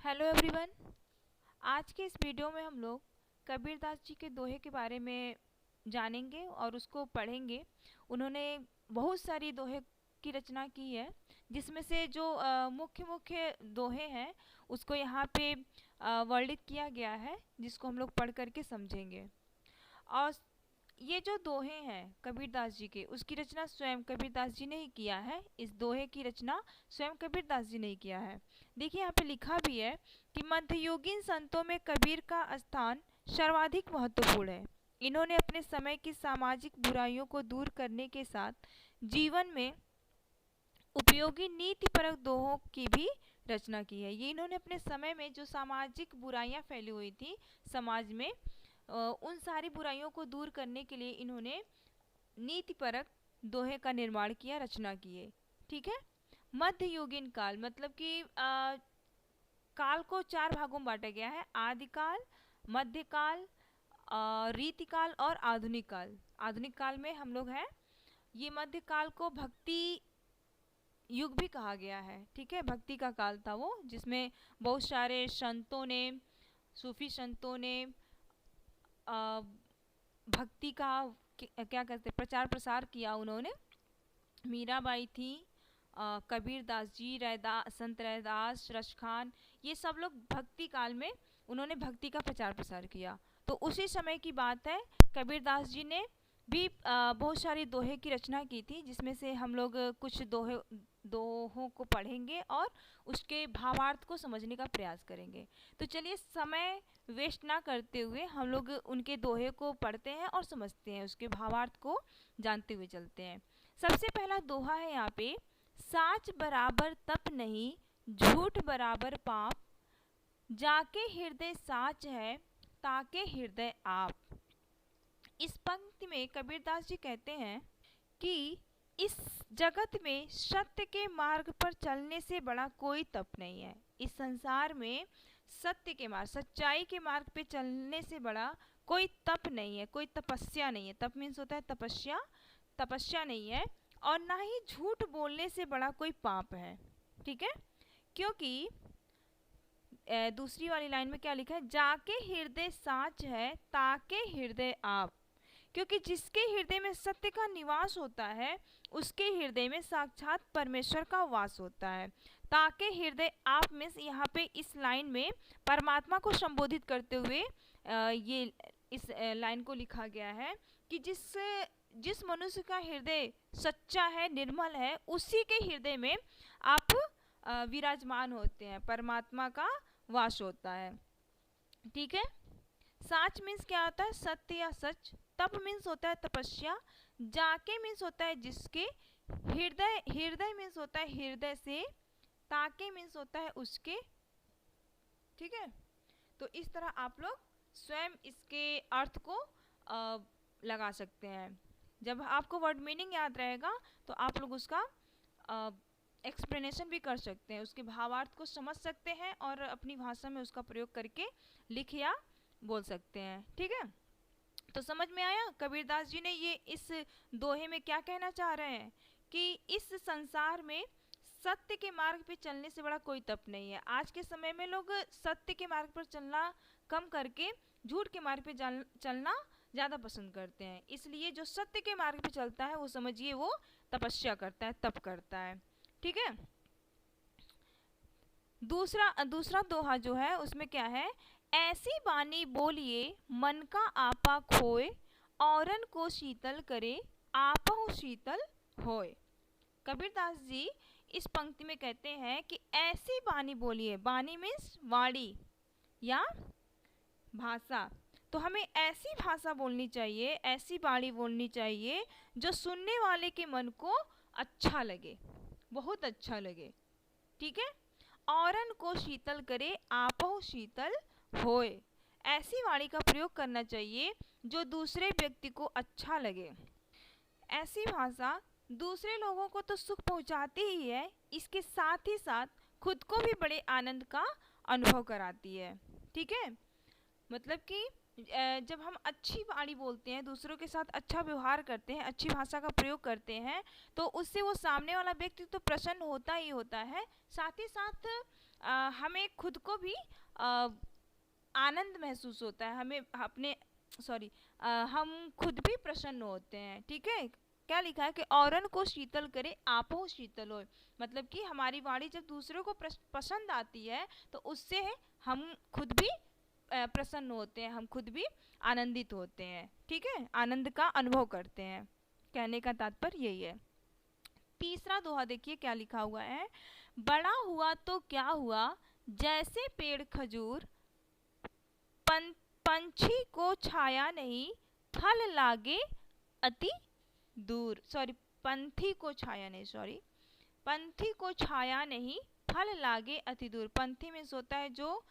Hello everyone. आज के इस वीडियो में हम लोग कबीरदास जी के दोहे के बारे में जानेंगे और उसको पढ़ेंगे। उन्होंने बहुत सारी दोहे की रचना की है, जिसमें से जो मुख्य मुख्य दोहे हैं उसको यहाँ पे वर्णित किया गया है, जिसको हम लोग पढ़ करके समझेंगे। और ये जो दोहे हैं कबीरदास जी के, उसकी रचना स्वयं कबीरदास जी ने ही किया है। इस दोहे की रचना स्वयं कबीरदास जी ने ही किया है। देखिए यहाँ पे लिखा भी है कि मध्ययुगीन संतों में कबीर का स्थान सर्वाधिक महत्वपूर्ण है। इन्होंने अपने समय की सामाजिक बुराइयों को दूर करने के साथ जीवन में उपयोगी नीतिपरक दोहों की भी रचना की है। ये इन्होंने अपने समय में जो सामाजिक बुराइयां फैली हुई थी समाज में, उन सारी बुराइयों को दूर करने के लिए इन्होंने नीतिपरक दोहे का निर्माण किया, रचना की है। ठीक है। मध्ययुगीन काल मतलब कि काल को चार भागों में बांटा गया है: आदिकाल, मध्यकाल, रीतिकाल और आधुनिक काल। आधुनिक काल में हम लोग हैं। ये मध्यकाल को भक्ति युग भी कहा गया है। ठीक है, भक्ति का काल था वो, जिसमें बहुत सारे संतों ने, सूफी संतों ने भक्ति का क्या कहते हैं, प्रचार प्रसार किया। उन्होंने मीराबाई थी, कबीर दास जी, संत रैदास, रसखान, ये सब लोग भक्ति काल में उन्होंने भक्ति का प्रचार प्रसार किया। तो उसी समय की बात है। कबीर दास जी ने भी बहुत सारी दोहे की रचना की थी, जिसमें से हम लोग कुछ दोहों को पढ़ेंगे और उसके भावार्थ को समझने का प्रयास करेंगे। तो चलिए, समय वेस्ट ना करते हुए हम लोग उनके दोहे को पढ़ते हैं और समझते हैं, उसके भावार्थ को जानते हुए चलते हैं। सबसे पहला दोहा है यहाँ पे: साच बराबर तप नहीं, झूठ बराबर पाप, जाके हृदय साच है, ताके हृदय आप। इस पंक्ति में कबीरदास जी कहते हैं कि इस जगत में सत्य के मार्ग पर चलने से बड़ा कोई तप नहीं है। इस संसार में सत्य के मार्ग, सच्चाई के मार्ग पे चलने से बड़ा कोई तप नहीं है, कोई तपस्या नहीं है। तप मीन्स होता है तपस्या, तपस्या नहीं है। और ना ही झूठ बोलने से बड़ा कोई पाप है। ठीक है, क्योंकि दूसरी वाली लाइन में क्या लिखा है: जाके हृदय साच है, ताके हृदय आप। क्योंकि जिसके हृदय में सत्य का निवास होता है, उसके हृदय में साक्षात परमेश्वर का वास होता है। ताके हृदय आप में यहाँ पे इस लाइन में परमात्मा को संबोधित करते हुए ये इस लाइन को लिखा गया है कि जिस मनुष्य का हृदय सच्चा है, निर्मल है, उसी के हृदय में आप विराजमान होते हैं, परमात्मा का वास होता है। ठीक है। साच मीन्स क्या होता है? सत्य या सच। तप मीन्स होता है तपस्या। जाके मीन्स होता है जिसके। हृदय, हृदय मीन्स होता है हृदय से। ताके मीन्स होता है उसके। ठीक है। तो इस तरह आप लोग स्वयं इसके अर्थ को लगा सकते हैं। जब आपको वर्ड मीनिंग याद रहेगा तो आप लोग उसका एक्सप्लेनेशन भी कर सकते हैं, उसके भावार्थ को समझ सकते हैं और अपनी भाषा में उसका प्रयोग करके लिख या बोल सकते हैं। ठीक है। तो समझ में आया कबीरदास जी ने ये इस दोहे में क्या कहना चाह रहे हैं कि इस संसार में सत्य के मार्ग पे चलने से बड़ा कोई तप नहीं है। आज के समय में लोग सत्य के मार्ग पर चलना कम करके झूठ के मार्ग पे चलना ज़्यादा पसंद करते हैं। इसलिए जो सत्य के मार्ग पे चलता है वो समझिए वो तपस्या करता है, तप करता है। ठीक है। दूसरा दोहा जो है उसमें क्या है: ऐसी बानी बोलिए मन का आपा खोए, औरन को शीतल करे आपहु शीतल होए। कबीरदास जी इस पंक्ति में कहते हैं कि ऐसी बानी बोलिए। बानी मीन्स वाणी या भाषा। तो हमें ऐसी भाषा बोलनी चाहिए, ऐसी वाणी बोलनी चाहिए जो सुनने वाले के मन को अच्छा लगे, बहुत अच्छा लगे। ठीक है। औरन को शीतल करे आपहु शीतल होए। ऐसी वाणी का प्रयोग करना चाहिए जो दूसरे व्यक्ति को अच्छा लगे। ऐसी भाषा दूसरे लोगों को तो सुख पहुंचाती ही है, इसके साथ ही साथ खुद को भी बड़े आनंद का अनुभव कराती है। ठीक है। मतलब कि जब हम अच्छी वाणी बोलते हैं, दूसरों के साथ अच्छा व्यवहार करते हैं, अच्छी भाषा का प्रयोग करते हैं, तो उससे वो सामने वाला व्यक्ति तो प्रसन्न होता ही होता है, साथ ही साथ हमें खुद को भी अ, आनंद महसूस होता है, हमें अपने सॉरी हम खुद भी प्रसन्न होते हैं। ठीक है, क्या लिखा है कि औरन को शीतल करे आपो शीतल होए। मतलब कि हमारी वाणी जब दूसरों को पसंद आती है तो उससे हम खुद भी प्रसन्न होते हैं, हम खुद भी आनंदित होते हैं। ठीक है, आनंद का अनुभव करते हैं, कहने का तात्पर्य यही है। तीसरा दोहा देखिए क्या लिखा हुआ है, बड़ा हुआ तो क्या हुआ जैसे पेड़ खजूर, पंछी को छाया नहीं फल लागे अति दूर। सॉरी, पंथी को छाया नहीं, सॉरी, पंथी को छाया नहीं फल लागे अति दूर। पंथी में होता है जो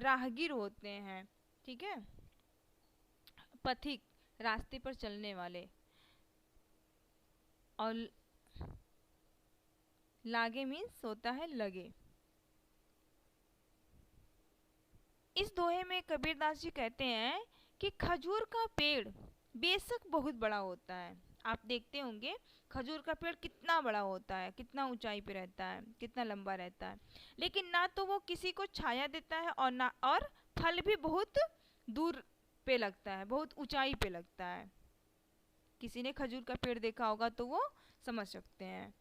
राहगीर होते हैं। ठीक है, पथिक, रास्ते पर चलने वाले। और लागे मीन्स होता है लगे। इस दोहे में कबीरदास जी कहते हैं कि खजूर का पेड़ बेशक बहुत बड़ा होता है, आप देखते होंगे खजूर का पेड़ कितना बड़ा होता है, कितना ऊंचाई पे रहता है, कितना लंबा रहता है, लेकिन ना तो वो किसी को छाया देता है और ना, और फल भी बहुत दूर पे लगता है, बहुत ऊंचाई पे लगता है। किसी ने खजूर का पेड़ देखा होगा तो वो समझ सकते हैं।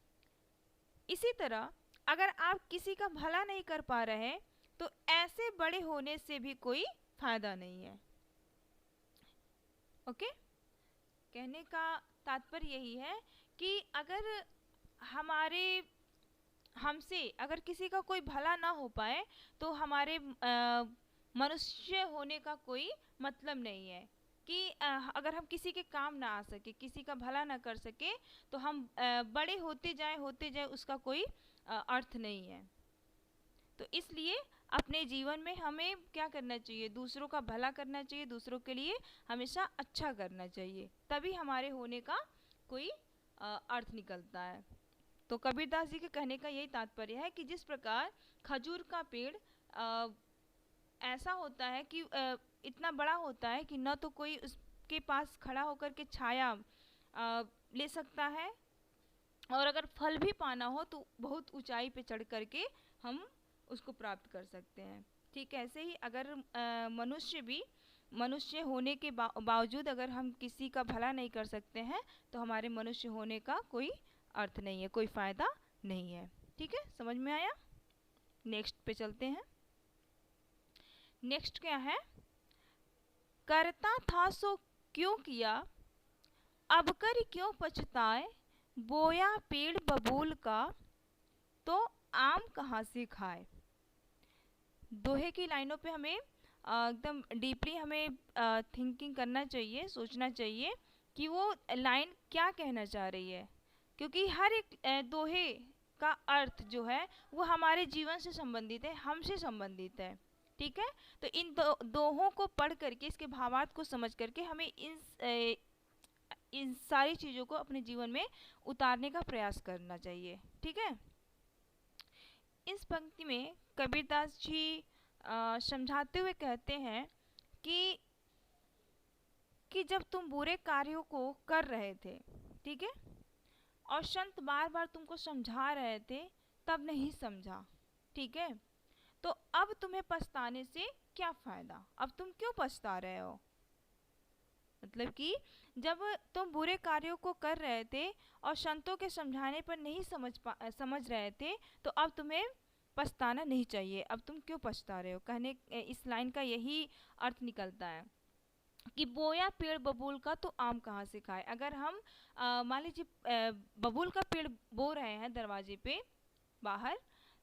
इसी तरह अगर आप किसी का भला नहीं कर पा रहे तो ऐसे बड़े होने से भी कोई फायदा नहीं है। ओके, कहने का तात्पर्य यही है कि अगर हमारे हमसे अगर किसी का कोई भला ना हो पाए तो हमारे मनुष्य होने का कोई मतलब नहीं है। कि अगर हम किसी के काम ना आ सके, किसी का भला ना कर सके, तो हम बड़े होते जाए उसका कोई अर्थ नहीं है। तो इसलिए अपने जीवन में हमें क्या करना चाहिए, दूसरों का भला करना चाहिए, दूसरों के लिए हमेशा अच्छा करना चाहिए, तभी हमारे होने का कोई अर्थ निकलता है। तो कबीरदास जी के कहने का यही तात्पर्य है कि जिस प्रकार खजूर का पेड़ ऐसा होता है कि इतना बड़ा होता है कि न तो कोई उसके पास खड़ा होकर के छाया ले सकता है, और अगर फल भी पाना हो तो बहुत ऊंचाई पे चढ़ करके हम उसको प्राप्त कर सकते हैं। ठीक ऐसे ही अगर मनुष्य भी मनुष्य होने के बावजूद अगर हम किसी का भला नहीं कर सकते हैं तो हमारे मनुष्य होने का कोई अर्थ नहीं है, कोई फायदा नहीं है। ठीक है, समझ में आया? नेक्स्ट पे चलते हैं। नेक्स्ट क्या है, करता था सो क्यों किया, अब कर क्यों पछताए, बोया पेड़ बबूल का तो आम कहाँ से खाए। दोहे की लाइनों पे हमें एकदम डीपली हमें थिंकिंग करना चाहिए, सोचना चाहिए कि वो लाइन क्या कहना चाह रही है, क्योंकि हर एक दोहे का अर्थ जो है वो हमारे जीवन से संबंधित है, हमसे संबंधित है। ठीक है, तो इन दोहों को पढ़ करके इसके भावार्थ को समझ करके हमें इन सारी चीज़ों को अपने जीवन में उतारने का प्रयास करना चाहिए। ठीक है, इस पंक्ति में कबीरदास जी समझाते हुए कहते हैं कि जब तुम बुरे कार्यों को कर रहे थे, ठीक है, और संत बार बार तुमको समझा रहे थे तब नहीं समझा, ठीक है, तो अब तुम्हें पछताने से क्या फायदा, अब तुम क्यों पछता रहे हो। मतलब कि जब तुम बुरे कार्यों को कर रहे थे और संतों के समझाने पर नहीं समझ रहे थे तो अब तुम्हें पछताना नहीं चाहिए, अब तुम क्यों पछता रहे हो। कहने इस लाइन का यही अर्थ निकलता है कि बोया पेड़ बबूल का तो आम कहाँ से खाए। अगर हम मान लीजिए बबूल का पेड़ बो रहे हैं दरवाजे पे बाहर,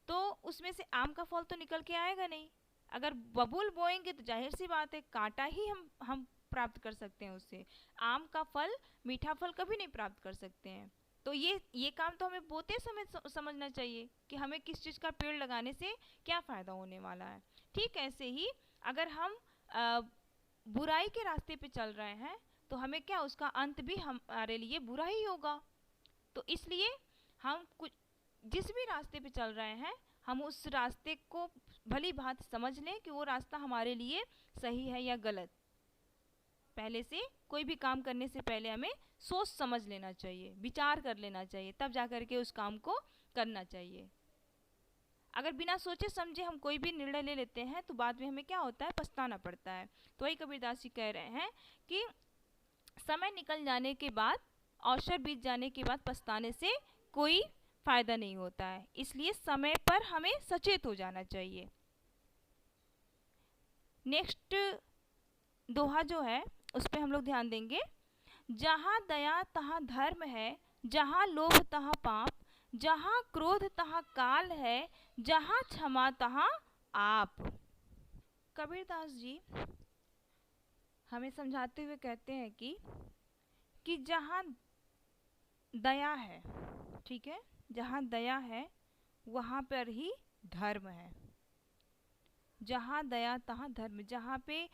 तो उसमें से आम का फल तो निकल के आएगा नहीं। अगर बबूल बोएंगे तो जाहिर सी बात है कांटा ही हम प्राप्त कर सकते हैं उससे, आम का फल, मीठा फल कभी नहीं प्राप्त कर सकते हैं। तो ये काम तो हमें बोते समय समझना चाहिए कि हमें किस चीज़ का पेड़ लगाने से क्या फ़ायदा होने वाला है। ठीक ऐसे ही अगर हम बुराई के रास्ते पे चल रहे हैं तो हमें क्या, उसका अंत भी हमारे लिए बुरा ही होगा। तो इसलिए हम कुछ जिस भी रास्ते पे चल रहे हैं हम उस रास्ते को भली भांति समझ लें कि वो रास्ता हमारे लिए सही है या गलत। पहले से कोई भी काम करने से पहले हमें सोच समझ लेना चाहिए, विचार कर लेना चाहिए, तब जा कर के उस काम को करना चाहिए। अगर बिना सोचे समझे हम कोई भी निर्णय ले लेते हैं तो बाद में हमें क्या होता है, पछताना पड़ता है। तो वही कबीरदास जी कह रहे हैं कि समय निकल जाने के बाद, अवसर बीत जाने के बाद पछताने से कोई फायदा नहीं होता है, इसलिए समय पर हमें सचेत हो जाना चाहिए। नेक्स्ट दोहा जो है उस पर हम लोग ध्यान देंगे। जहाँ दया तहाँ धर्म है, जहाँ लोभ तहाँ पाप, जहाँ क्रोध तहाँ काल है, जहाँ क्षमा तहाँ आप। कबीरदास जी हमें समझाते हुए कहते हैं कि जहाँ दया है, ठीक है, जहाँ दया है वहाँ पर ही धर्म है। जहाँ दया तहाँ धर्म, जहाँ पे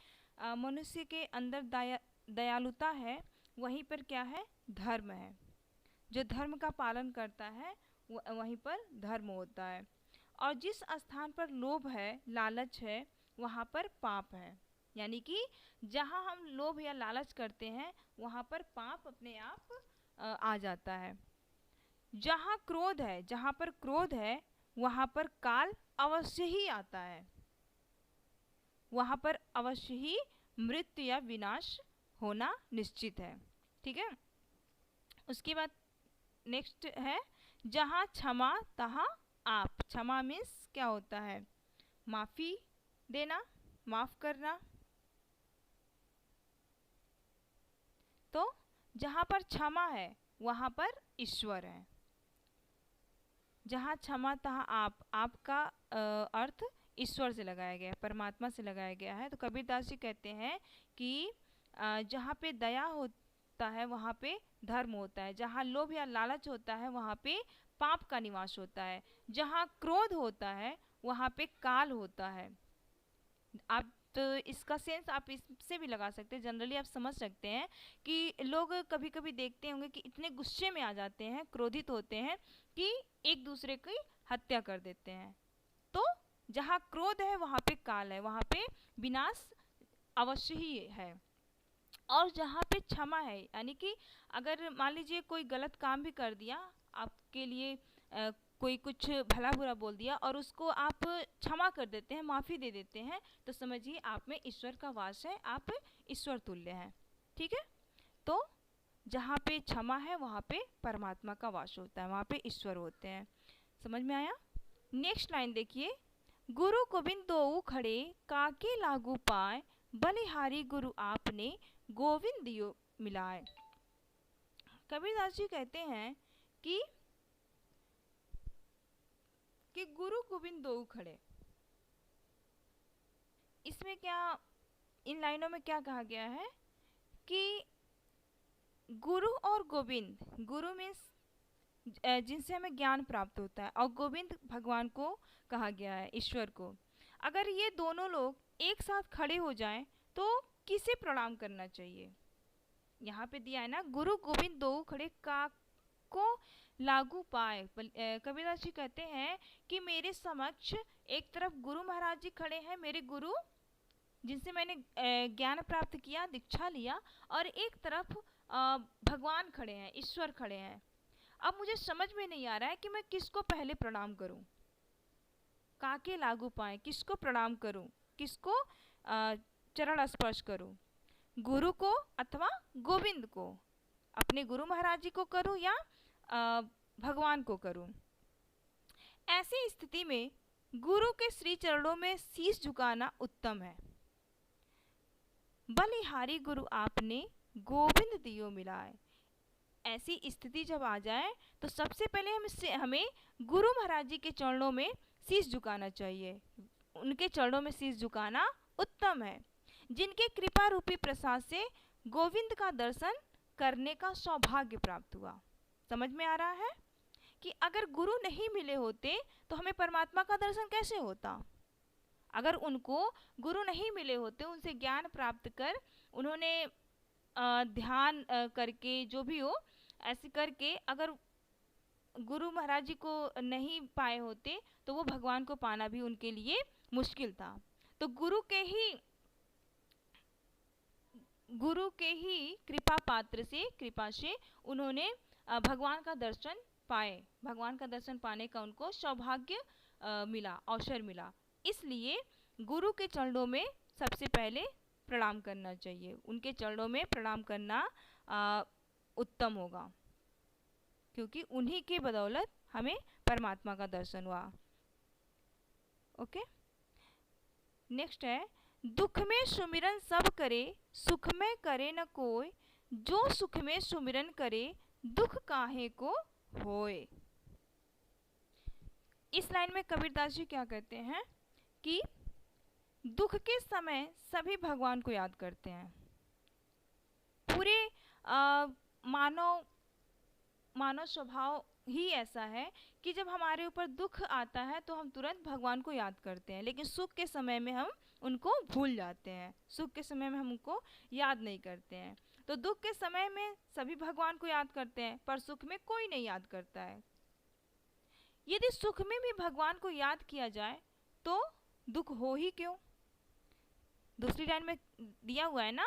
मनुष्य के अंदर दयालुता है वहीं पर क्या है, धर्म है। जो धर्म का पालन करता है वहीं पर धर्म होता है। और जिस स्थान पर लोभ है, लालच है, वहाँ पर पाप है। यानी कि जहाँ हम लोभ या लालच करते हैं वहाँ पर पाप अपने आप आ जाता है। जहाँ क्रोध है, जहाँ पर क्रोध है वहाँ पर काल अवश्य ही आता है, वहाँ पर अवश्य ही मृत्यु या विनाश होना निश्चित है। ठीक है। उसके बाद नेक्स्ट है जहाँ क्षमा तहाँ आप। क्षमा मीन्स क्या होता है, माफी देना, माफ करना। तो जहाँ पर क्षमा है वहाँ पर ईश्वर है। जहाँ क्षमा तहाँ आप, आपका अर्थ ईश्वर से लगाया गया है, परमात्मा से लगाया गया है। तो कबीरदास जी कहते हैं कि जहाँ पे दया होता है वहाँ पे धर्म होता है, जहाँ लोभ या लालच होता है वहाँ पे पाप का निवास होता है, जहाँ क्रोध होता है वहाँ पे काल होता है। आप तो इसका सेंस आप इससे भी लगा सकते हैं, जनरली आप समझ सकते हैं कि लोग कभी कभी देखते होंगे कि इतने गुस्से में आ जाते हैं, क्रोधित होते हैं कि एक दूसरे की हत्या कर देते हैं। तो जहाँ क्रोध है वहाँ पे काल है, वहाँ पे विनाश अवश्य ही है। और जहाँ पे क्षमा है, यानी कि अगर मान लीजिए कोई गलत काम भी कर दिया, आपके लिए कोई कुछ भला बुरा बोल दिया और उसको आप क्षमा कर देते हैं, माफ़ी दे देते हैं, तो समझिए आप में ईश्वर का वास है, आप ईश्वर तुल्य हैं। ठीक है। तो जहाँ पे क्षमा है वहाँ पे परमात्मा का वास होता है, वहाँ पे ईश्वर होते हैं। समझ में आया। नेक्स्ट लाइन देखिए, गुरु गोविंद दोऊ खड़े, काके लागू पाए, बलिहारी गुरु आपने, गोविंद दियो मिलाए। कबीरदास जी कहते हैं कि गुरु गोविंद दो खड़े। इसमें क्या, इन लाइनों में क्या कहा गया है कि गुरु और गोविंद, गुरु मीन्स जिनसे हमें ज्ञान प्राप्त होता है, और गोविंद भगवान को कहा गया है, ईश्वर को। अगर ये दोनों लोग एक साथ खड़े हो जाएं तो किसे प्रणाम करना चाहिए। यहाँ पे दिया है ना, गुरु गोविंद दो खड़े, का को लागू पाए। कबीरदास जी कहते हैं कि मेरे समक्ष एक तरफ गुरु महाराज जी खड़े हैं, मेरे गुरु जिनसे मैंने ज्ञान प्राप्त किया, दीक्षा लिया, और एक तरफ भगवान खड़े हैं, ईश्वर खड़े हैं। अब मुझे समझ में नहीं आ रहा है कि मैं किसको पहले प्रणाम करूं। काके लागू पाए, किसको प्रणाम करूं, किसको चरण स्पर्श करूं, गुरु को अथवा गोविंद को, अपने गुरु महाराज जी को करूं या भगवान को करूं। ऐसी स्थिति में गुरु के श्री चरणों में शीश झुकाना उत्तम है। बलिहारी गुरु आपने, गोविंद दियो मिलाए। ऐसी स्थिति जब आ जाए तो सबसे पहले हमें गुरु महाराज जी के चरणों में शीश झुकाना चाहिए, उनके चरणों में शीश झुकाना उत्तम है, जिनके कृपा रूपी प्रसाद से गोविंद का दर्शन करने का सौभाग्य प्राप्त हुआ। समझ में आ रहा है कि अगर गुरु नहीं मिले होते तो हमें परमात्मा का दर्शन कैसे होता। अगर उनको गुरु नहीं मिले होते, उनसे ज्ञान प्राप्त कर, उन्होंने ध्यान करके, जो भी हो ऐसे करके, अगर गुरु महाराज जी को नहीं पाए होते तो वो भगवान को पाना भी उनके लिए मुश्किल था। तो गुरु के ही कृपा पात्र से, कृपा से उन्होंने भगवान का दर्शन पाए, भगवान का दर्शन पाने का उनको सौभाग्य मिला, अवसर मिला। इसलिए गुरु के चरणों में सबसे पहले प्रणाम करना चाहिए, उनके चरणों में प्रणाम करना उत्तम होगा, क्योंकि उन्हीं के बदौलत हमें परमात्मा का दर्शन हुआ। ओके, नेक्स्ट है, दुख में सुमिरन सब करे, सुख में करे न कोई, जो सुख में सुमिरन करे, दुख काहे को होए। इस लाइन में कबीरदास जी क्या कहते हैं कि दुख के समय सभी भगवान को याद करते हैं। पूरे मानव स्वभाव ही ऐसा है कि जब हमारे ऊपर दुख आता है तो हम तुरंत भगवान को याद करते हैं, लेकिन सुख के समय में हम उनको भूल जाते हैं, सुख के समय में हम उनको याद नहीं करते हैं। तो दुख के समय में सभी भगवान को याद करते हैं, पर सुख में कोई नहीं याद करता है। यदि सुख में भी भगवान को याद किया जाए तो दुख हो ही क्यों। दूसरी लाइन में दिया हुआ है ना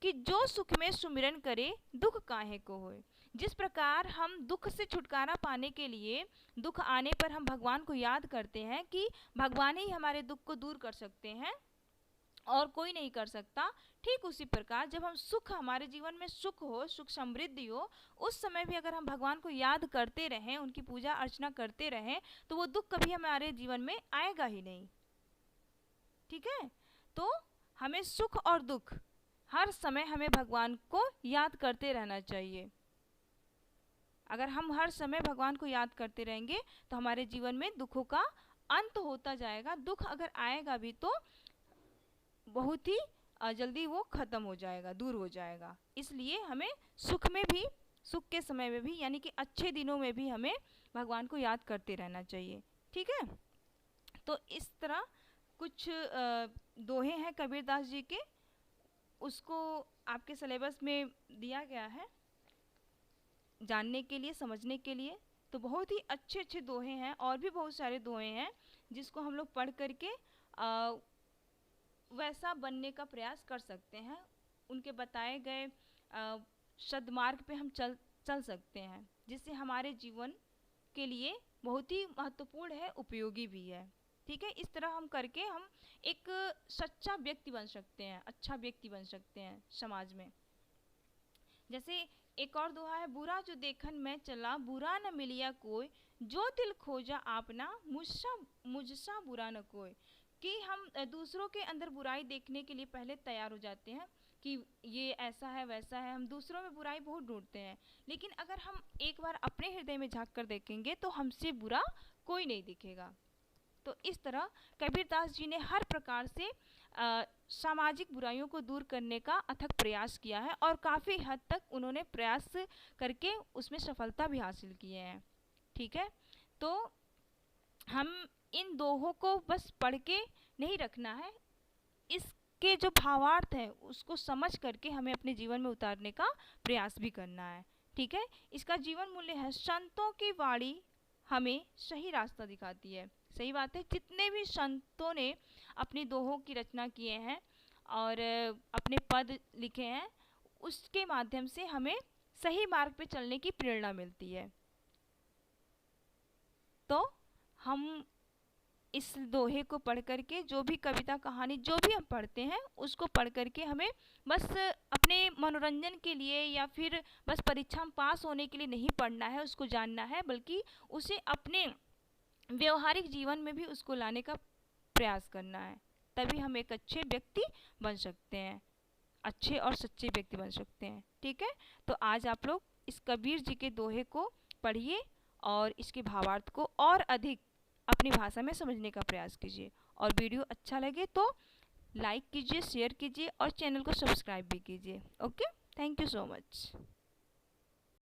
कि जो सुख में सुमिरन करे, दुख काहे को होए। जिस प्रकार हम दुख से छुटकारा पाने के लिए दुख आने पर हम भगवान को याद करते हैं कि भगवान ही हमारे दुख को दूर कर सकते हैं और कोई नहीं कर सकता, ठीक उसी प्रकार जब हम सुख, हमारे जीवन में सुख हो, सुख समृद्धि हो, उस समय भी अगर हम भगवान को याद करते रहें, उनकी पूजा अर्चना करते रहें, तो वो दुख कभी हमारे जीवन में आएगा ही नहीं। ठीक है, तो हमें सुख और दुख हर समय हमें भगवान को याद करते रहना चाहिए। अगर हम हर समय भगवान को याद करते रहेंगे तो हमारे जीवन में दुखों का अंत होता जाएगा। दुख अगर आएगा भी तो बहुत ही जल्दी वो खत्म हो जाएगा, दूर हो जाएगा। इसलिए हमें सुख में भी, सुख के समय में भी, यानी कि अच्छे दिनों में भी हमें भगवान को याद करते रहना चाहिए। ठीक है, तो इस तरह कुछ दोहे हैं कबीरदास जी के, उसको आपके सिलेबस में दिया गया है जानने के लिए, समझने के लिए। तो बहुत ही अच्छे अच्छे दोहे हैं, और भी बहुत सारे दोहे हैं जिसको हम लोग पढ़ करके वैसा बनने का प्रयास कर सकते हैं। उनके बताए गए सद्मार्ग पे हम चल सकते हैं, जिससे हमारे जीवन के लिए बहुत ही महत्वपूर्ण है, उपयोगी भी है। ठीक है, इस तरह हम करके हम एक सच्चा व्यक्ति बन सकते हैं, अच्छा व्यक्ति बन सकते हैं समाज में। जैसे एक और दोहा है, बुरा जो देखन में चला, बुरा न मिलिया कोई, जो दिल खोजा आपना, मुझसा बुरा न कोई। कि हम दूसरों के अंदर बुराई देखने के लिए पहले तैयार हो जाते हैं कि ये ऐसा है, वैसा है, हम दूसरों में बुराई बहुत ढूंढते हैं, लेकिन अगर हम एक बार अपने हृदय में झांक कर देखेंगे तो हमसे बुरा कोई नहीं दिखेगा। तो इस तरह कबीरदास जी ने हर प्रकार से सामाजिक बुराइयों को दूर करने का अथक प्रयास किया है, और काफ़ी हद तक उन्होंने प्रयास करके उसमें सफलता भी हासिल किए हैं। ठीक है, तो हम इन दोहों को बस पढ़ के नहीं रखना है, इसके जो भावार्थ है उसको समझ करके हमें अपने जीवन में उतारने का प्रयास भी करना है। ठीक है, इसका जीवन मूल्य है, संतों की वाणी हमें सही रास्ता दिखाती है। सही बात है, जितने भी संतों ने अपनी दोहों की रचना किए हैं और अपने पद लिखे हैं, उसके माध्यम से हमें सही मार्ग पे चलने की प्रेरणा मिलती है। तो हम इस दोहे को पढ़ करके, जो भी कविता कहानी जो भी हम पढ़ते हैं उसको पढ़ करके हमें बस अपने मनोरंजन के लिए या फिर बस परीक्षा में पास होने के लिए नहीं पढ़ना है, उसको जानना है, बल्कि उसे अपने व्यवहारिक जीवन में भी उसको लाने का प्रयास करना है। तभी हम एक अच्छे व्यक्ति बन सकते हैं, अच्छे और सच्चे व्यक्ति बन सकते हैं। ठीक है, तो आज आप लोग इस कबीर जी के दोहे को पढ़िए और इसके भावार्थ को और अधिक अपनी भाषा में समझने का प्रयास कीजिए। और वीडियो अच्छा लगे तो लाइक कीजिए, शेयर कीजिए और चैनल को सब्सक्राइब भी कीजिए। Okay, thank you so much.